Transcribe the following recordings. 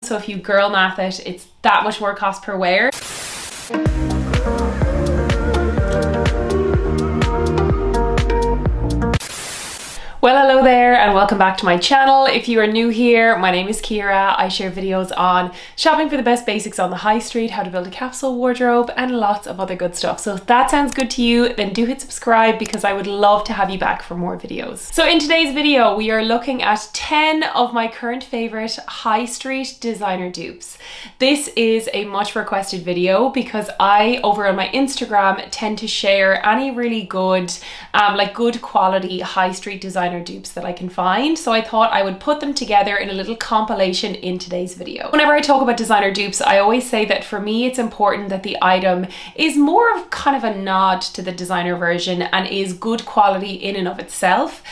So if you girl math it, it's that much more cost per wear. Well, hello there and welcome back to my channel. If you are new here, my name is Ciara. I share videos on shopping for the best basics on the high street, how to build a capsule wardrobe, and lots of other good stuff. So if that sounds good to you, then do hit subscribe because I would love to have you back for more videos. So in today's video, we are looking at 10 of my current favorite high street designer dupes. This is a much requested video because I, over on my Instagram, tend to share any really good, good quality high street designer dupes that I can find. So I thought I would put them together in a little compilation in today's video. Whenever I talk about designer dupes, I always say that for me, it's important that the item is more of kind of a nod to the designer version and is good quality in and of itself.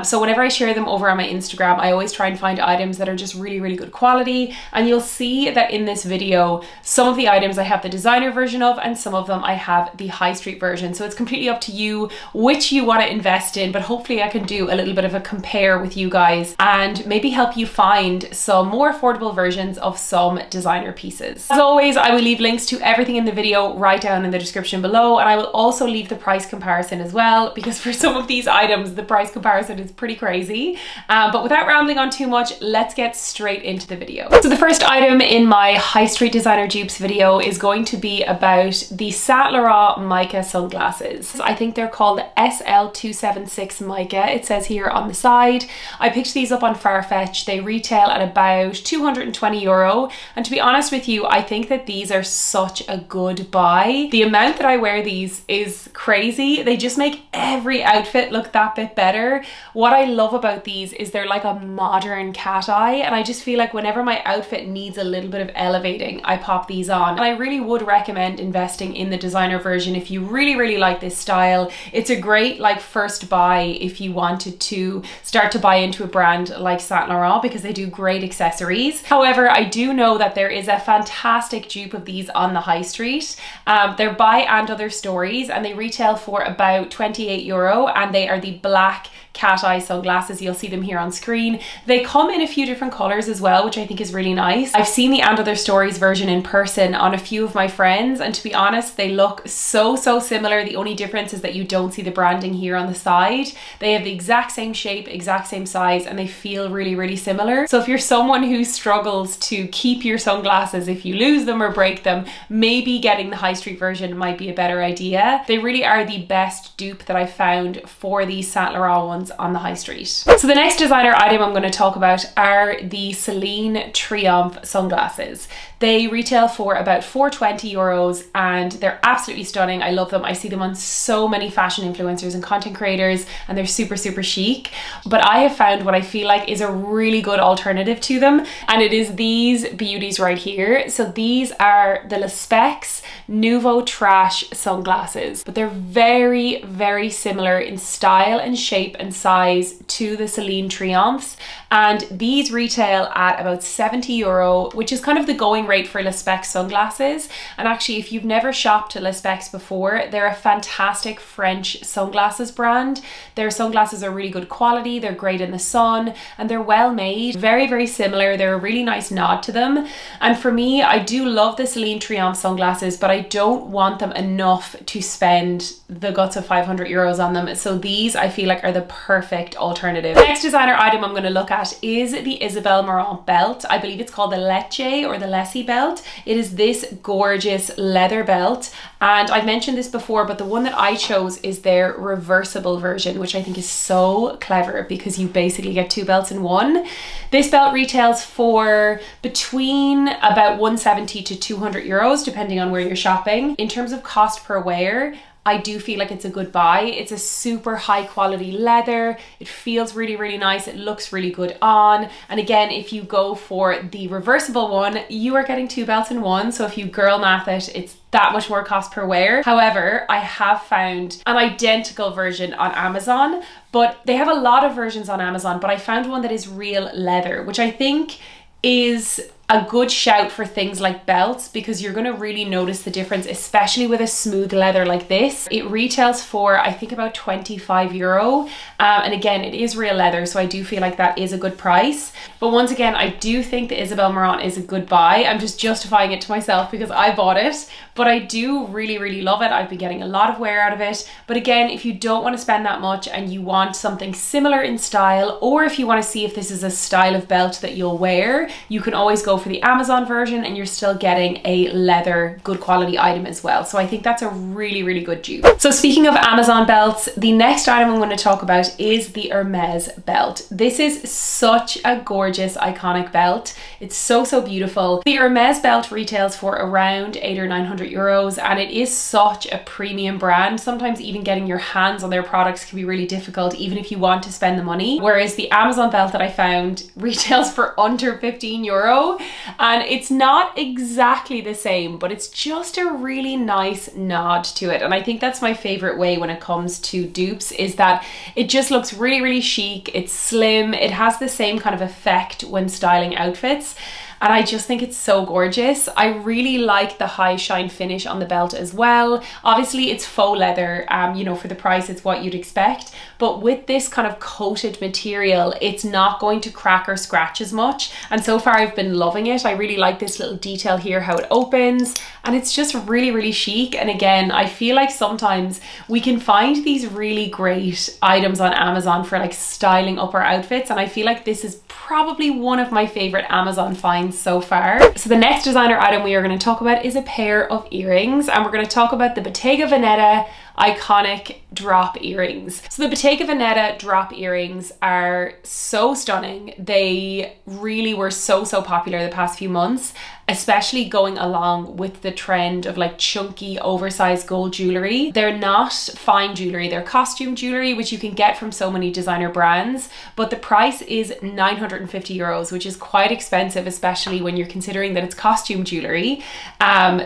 So whenever I share them over on my Instagram, I always try and find items that are just really, really good quality. And you'll see that in this video, some of the items I have the designer version of and some of them I have the high street version. So it's completely up to you which you want to invest in, but hopefully I can do a little bit of a compare with you guys and maybe help you find some more affordable versions of some designer pieces. As always, I will leave links to everything in the video right down in the description below, and I will also leave the price comparison as well, because for some of these items, the price comparison is pretty crazy. But without rambling on too much, let's get straight into the video. So the first item in my high street designer dupes video is going to be about the Saint Laurent mica sunglasses. I think they're called SL276 mica. It says here on the side. I picked these up on Farfetch. They retail at about 220 euro. And to be honest with you, I think that these are such a good buy. The amount that I wear these is crazy. They just make every outfit look that bit better. What I love about these is they're like a modern cat eye, and I just feel like whenever my outfit needs a little bit of elevating, I pop these on. And I really would recommend investing in the designer version if you really, really like this style. It's a great first buy if you wanted to start to buy into a brand like Saint Laurent, because they do great accessories. However, I do know that there is a fantastic dupe of these on the high street. They're by And Other Stories and they retail for about 28 euro, and they are the black cat eye sunglasses. You'll see them here on screen. They come in a few different colors as well, which I think is really nice. I've seen the And Other Stories version in person on a few of my friends, and to be honest, they look so similar. The only difference is that you don't see the branding here on the side. They have the exact same shape, exact same size, and they feel really, really similar. So if you're someone who struggles to keep your sunglasses, if you lose them or break them, maybe getting the high street version might be a better idea. They really are the best dupe that I found for these Saint Laurent ones on the high street. So the next designer item I'm going to talk about are the Celine Triomphe sunglasses. They retail for about 420 euros and they're absolutely stunning. I love them. I see them on so many fashion influencers and content creators, and they're super chic. But I have found what I feel like is a really good alternative to them, and it is these beauties right here. So these are the Le Specs Nouveau Trash sunglasses, but they're very similar in style and shape and size to the Celine Triumphs, and these retail at about 70 euro, which is kind of the going rate for Le Specs sunglasses. And actually, if you've never shopped at Le Specs before, they're a fantastic French sunglasses brand. Their sunglasses are really good quality, they're great in the sun, and they're well made. Very similar. They're a really nice nod to them. And for me, I do love the Celine Triomphe sunglasses, but I don't want them enough to spend the guts of 500 euros on them. So these I feel like are the perfect alternative. The next designer item I'm going to look at is the Isabel Marant belt. I believe it's called the Lecce or the Lessie belt. It is this gorgeous leather belt, and I've mentioned this before, but the one that I chose is their reversible version, which I think is so clever because you basically get two belts in one. This belt retails for between about 170 to 200 euros depending on where you're shopping. In terms of cost per wear, I do feel like it's a good buy. It's a super high quality leather. It feels really nice. It looks really good on. And again, if you go for the reversible one, you are getting two belts in one. So if you girl math it, it's that much more cost per wear. However, I have found an identical version on Amazon, but they have a lot of versions on Amazon, but I found one that is real leather, which I think is a good shout for things like belts, because you're going to really notice the difference, especially with a smooth leather like this. It retails for, I think, about €25. And again, it is real leather, so I do feel like that is a good price. But once again, I do think the Isabel Marant is a good buy. I'm just justifying it to myself because I bought it, but I do really, really love it. I've been getting a lot of wear out of it. But again, if you don't want to spend that much and you want something similar in style, or if you want to see if this is a style of belt that you'll wear, you can always go for the Amazon version and you're still getting a leather good quality item as well. So I think that's a really, really good dupe. So speaking of Amazon belts, the next item I'm going to talk about is the Hermes belt. This is such a gorgeous, iconic belt. It's so, so beautiful. The Hermes belt retails for around €800 or €900, and it is such a premium brand. Sometimes even getting your hands on their products can be really difficult, even if you want to spend the money. Whereas the Amazon belt that I found retails for under €15. And it's not exactly the same, but it's just a really nice nod to it. And I think that's my favorite way when it comes to dupes, is that it just looks really, really chic. It's slim. It has the same kind of effect when styling outfits. And I just think it's so gorgeous. I really like the high shine finish on the belt as well. Obviously it's faux leather, you know, for the price it's what you'd expect. But with this kind of coated material, it's not going to crack or scratch as much. And so far I've been loving it. I really like this little detail here, how it opens, and it's just really, really chic. And again, I feel like sometimes we can find these really great items on Amazon for like styling up our outfits. And I feel like this is probably one of my favorite Amazon finds so far. So the next designer item we are going to talk about is a pair of earrings, and we're going to talk about the Bottega Veneta iconic drop earrings. So the Bottega Veneta drop earrings are so stunning. They really were so, so popular the past few months, especially going along with the trend of like chunky oversized gold jewelry. They're not fine jewelry, they're costume jewelry, which you can get from so many designer brands, but the price is €950, which is quite expensive, especially when you're considering that it's costume jewelry.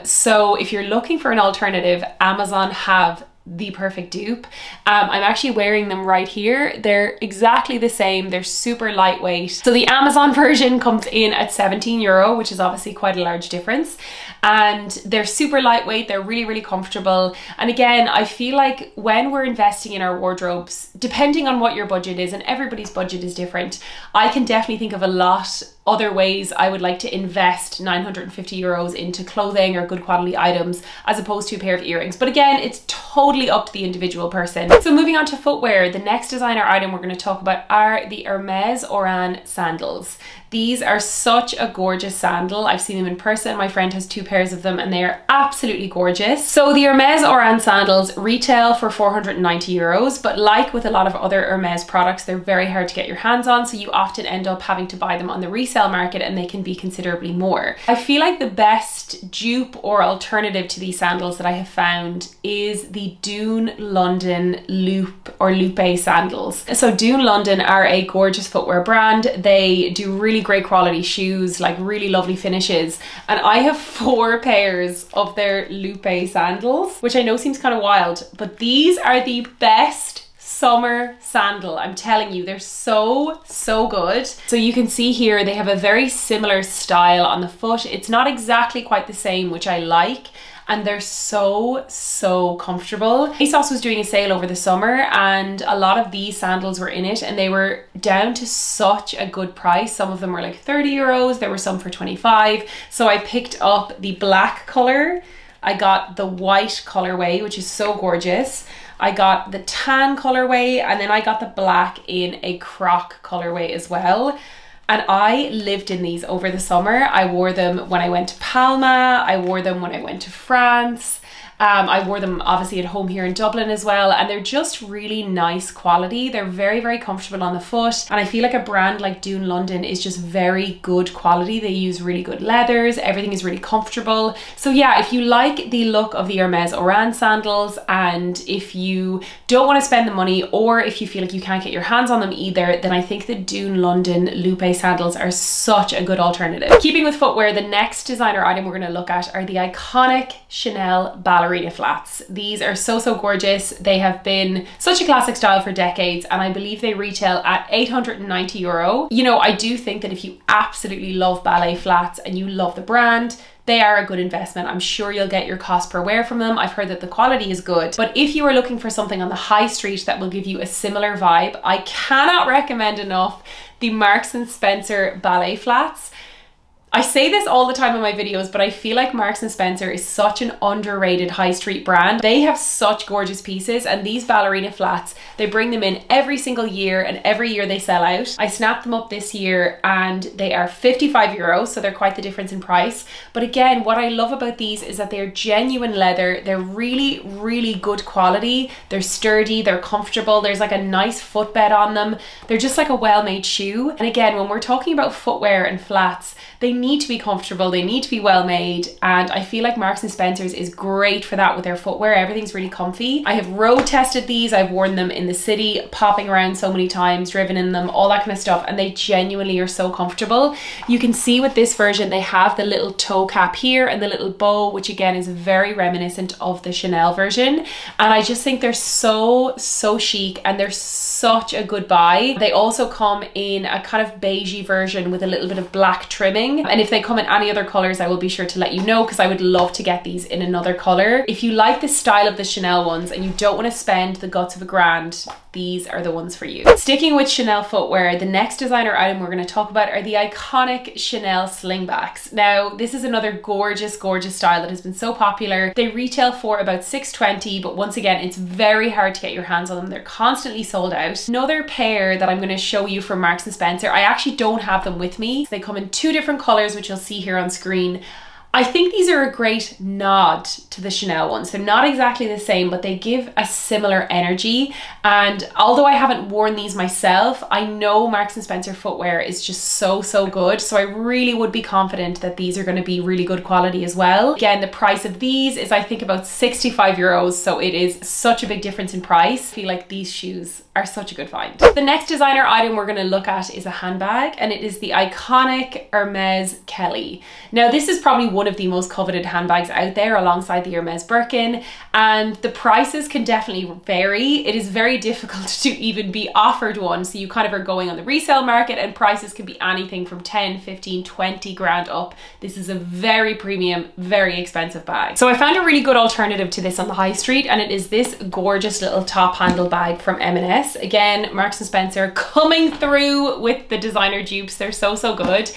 So if you're looking for an alternative, Amazon have the perfect dupe. I'm actually wearing them right here. They're exactly the same. They're super lightweight. So the Amazon version comes in at €17, which is obviously quite a large difference. And they're super lightweight. They're really, really comfortable. And again, I feel like when we're investing in our wardrobes, depending on what your budget is, and everybody's budget is different, I can definitely think of a lot other ways I would like to invest €950 into clothing or good quality items as opposed to a pair of earrings. But again, it's totally up to the individual person. So moving on to footwear, the next designer item we're going to talk about are the Hermes Oran sandals. These are such a gorgeous sandal. I've seen them in person. My friend has 2 pairs of them and they are absolutely gorgeous. So the Hermes Oran sandals retail for €490, but like with a lot of other Hermes products, they're very hard to get your hands on, so you often end up having to buy them on the resale market and they can be considerably more. I feel like the best dupe or alternative to these sandals that I have found is the Dune London Loop or Lupe sandals. So Dune London are a gorgeous footwear brand. They do really great quality shoes, like really lovely finishes, and I have 4 pairs of their Lupe sandals, which I know seems kind of wild, but these are the best summer sandal. I'm telling you, they're so, so good. So you can see here they have a very similar style on the foot. It's not exactly quite the same, which I like, and they're so, so comfortable. ASOS was doing a sale over the summer and a lot of these sandals were in it and they were down to such a good price. Some of them were like €30, there were some for 25. So I picked up the black color, I got the white colorway, which is so gorgeous, I got the tan colorway, and then I got the black in a croc colorway as well. And I lived in these over the summer. I wore them when I went to Palma, I wore them when I went to France. I wore them obviously at home here in Dublin as well, and they're just really nice quality. They're very, very comfortable on the foot, and I feel like a brand like Dune London is just very good quality. They use really good leathers, everything is really comfortable. So yeah, if you like the look of the Hermes Oran sandals, and if you don't want to spend the money, or if you feel like you can't get your hands on them either, then I think the Dune London Lupe sandals are such a good alternative. Keeping with footwear, the next designer item we're going to look at are the iconic Chanel ballerina ballerina flats. These are so, so gorgeous. They have been such a classic style for decades, and I believe they retail at 890 euro. You know, I do think that if you absolutely love ballet flats and you love the brand, they are a good investment. I'm sure you'll get your cost per wear from them. I've heard that the quality is good. But if you are looking for something on the high street that will give you a similar vibe, I cannot recommend enough the Marks & Spencer ballet flats. I say this all the time in my videos, but I feel like Marks & Spencer is such an underrated high street brand. They have such gorgeous pieces, and these ballerina flats, they bring them in every single year, and every year they sell out. I snapped them up this year and they are 55 euros, so they're quite the difference in price. But again, what I love about these is that they're genuine leather. They're really, really good quality. They're sturdy, they're comfortable. There's like a nice footbed on them. They're just like a well-made shoe. And again, when we're talking about footwear and flats, they need to be comfortable, they need to be well made, and I feel like Marks & Spencer's is great for that with their footwear. Everything's really comfy. I have road tested these, I've worn them in the city, popping around so many times, driven in them, all that kind of stuff, and they genuinely are so comfortable. You can see with this version they have the little toe cap here and the little bow, which again is very reminiscent of the Chanel version, and I just think they're so chic, and they're such a good buy. They also come in a kind of beigey version with a little bit of black trimming. And if they come in any other colors, I will be sure to let you know, because I would love to get these in another color. If you like the style of the Chanel ones and you don't want to spend the guts of a grand, these are the ones for you. Sticking with Chanel footwear, the next designer item we're going to talk about are the iconic Chanel slingbacks. Now, this is another gorgeous, gorgeous style that has been so popular. They retail for about 620, but once again, it's very hard to get your hands on them. They're constantly sold out. Another pair that I'm going to show you from Marks & Spencer, I actually don't have them with me. They come in two different colors, which you'll see here on screen. I think these are a great nod to the Chanel ones. They're not exactly the same, but they give a similar energy. And although I haven't worn these myself, I know Marks & Spencer footwear is just so, so good. So I really would be confident that these are going to be really good quality as well. Again, the price of these is I think about 65 euros. So it is such a big difference in price. I feel like these shoes are such a good find. The next designer item we're going to look at is a handbag, and it is the iconic Hermes Kelly. Now, this is probably one of the most coveted handbags out there alongside the Hermes Birkin, and the prices can definitely vary. It is very difficult to even be offered one, so you kind of are going on the resale market, and prices can be anything from 10, 15, 20 grand up. This is a very premium, very expensive bag. So I found a really good alternative to this on the high street, and it is this gorgeous little top handle bag from M&S. Again, Marks & Spencer coming through with the designer dupes. They're so, so good.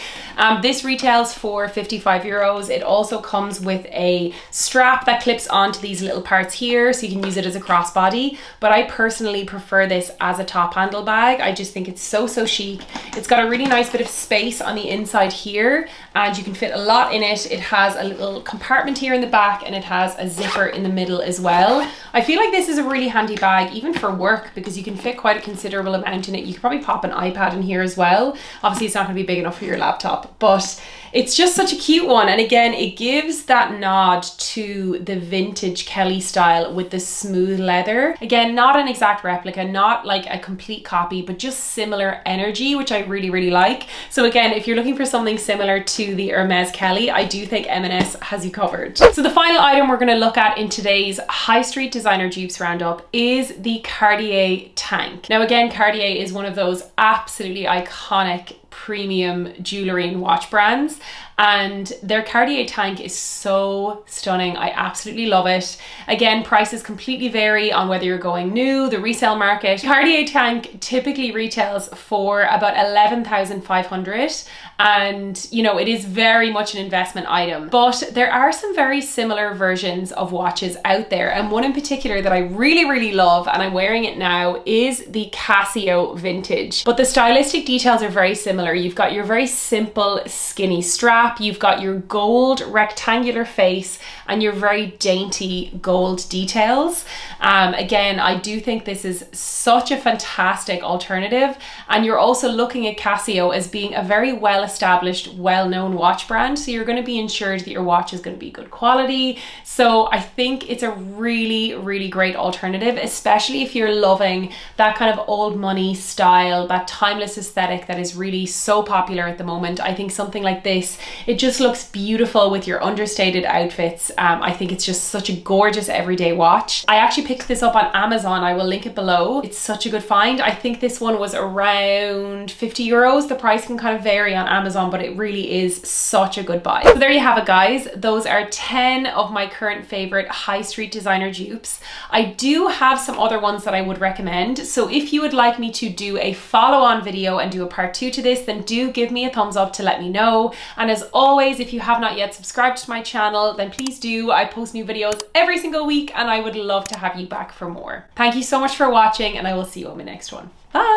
This retails for 55 euros. It also comes with a strap that clips onto these little parts here, so you can use it as a crossbody. But I personally prefer this as a top handle bag. I just think it's so, so chic. It's got a really nice bit of space on the inside here, and you can fit a lot in it. It has a little compartment here in the back, and it has a zipper in the middle as well. I feel like this is a really handy bag, even for work, because you can fit quite a considerable amount in it. You could probably pop an iPad in here as well. Obviously, it's not going to be big enough for your laptop, but it's just such a cute one. And again, it gives that nod to the vintage Kelly style with the smooth leather. Again, not an exact replica, not like a complete copy, but just similar energy, which I really, really like. So again, if you're looking for something similar to the Hermes Kelly, I do think M&S has you covered. So the final item we're going to look at in today's High Street Designer Dupes Roundup is the Cartier tank. Now again, Cartier is one of those absolutely iconic premium jewelry and watch brands, and their Cartier tank is so stunning. I absolutely love it. Again, prices completely vary on whether you're going new, the resale market. Cartier tank typically retails for about 11,500, and you know, it is very much an investment item. But there are some very similar versions of watches out there, and one in particular that I really, really love, and I'm wearing it now, is the Casio Vintage. But the stylistic details are very similar. You've got your very simple skinny strap, you've got your gold rectangular face, and your very dainty gold details. Again, I do think this is such a fantastic alternative, and you're also looking at Casio as being a very well-established, well-known watch brand, so you're going to be ensured that your watch is going to be good quality. So I think it's a really, really great alternative, especially if you're loving that kind of old money style, that timeless aesthetic that is really so popular at the moment. I think something like this It just looks beautiful with your understated outfits. I think it's just such a gorgeous everyday watch. I actually picked this up on Amazon. I will link it below. It's such a good find. I think this one was around 50 euros. The price can kind of vary on Amazon, but it really is such a good buy. So there you have it, guys. Those are 10 of my current favorite high street designer dupes. I do have some other ones that I would recommend. So if you would like me to do a follow-on video and do a part 2 to this, then do give me a thumbs up to let me know. And as always, if you have not yet subscribed to my channel, then please do. I post new videos every single week and I would love to have you back for more. Thank you so much for watching and I will see you on my next one. Bye!